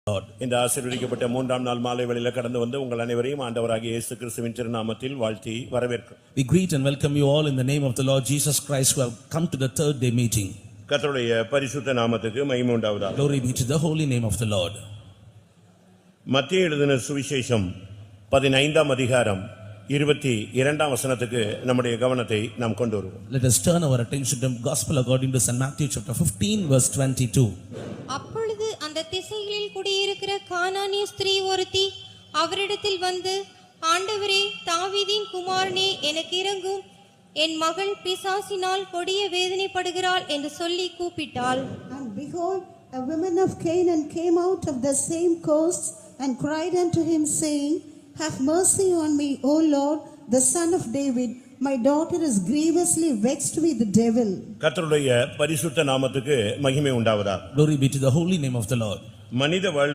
Lord. இந்த ஆசீர்வதிக்கப்பட்ட மூன்றாம் நாள் மாலை வேளையில கடந்து வந்து உங்கள் அனைவரையும் ஆண்டவராகிய இயேசு கிறிஸ்துவின் திருநாமத்தில் வாழ்த்தி வரவேற்கிறோம். We greet and welcome you all in the name of the Lord Jesus Christ who have come to the third day meeting. கர்த்தருடைய பரிசுத்த நாமத்துக்கு மகிமை உண்டாவதாக. Glory be to the holy name of the Lord. மத்தேயு எழுதின சுவிசேஷம் 15ஆம் அதிகாரம் 22ஆம் வசனத்துக்கு நம்முடைய கவனத்தை நாம் கொண்டு வருவோம். Let us turn our attention to Gospel according to St. Matthew chapter 15 verse 22. அப்பொழுது அந்த திசைகளில் குடியிருக்கிற கானானிய ஸ்திரீ ஒருத்தி அவரிடத்தில் வந்து, ஆண்டவரே, தாவீதின் குமாரனே, எனக்கு இரங்கும், என் மகள் பிசாசினால் கொடிய வேதனைப்படுகிறாள் என்று சொல்லி கூப்பிட்டாள். And behold, a woman of Canaan came out of the same coast and cried unto him, saying, Have mercy on me, O Lord, the son of David. My daughter is grievously vexed with the devil. கர்த்தருடைய பரிசுத்த நாமத்துக்கு மகிமை உண்டாவதாக. Glory be to the holy name of the Lord. மனித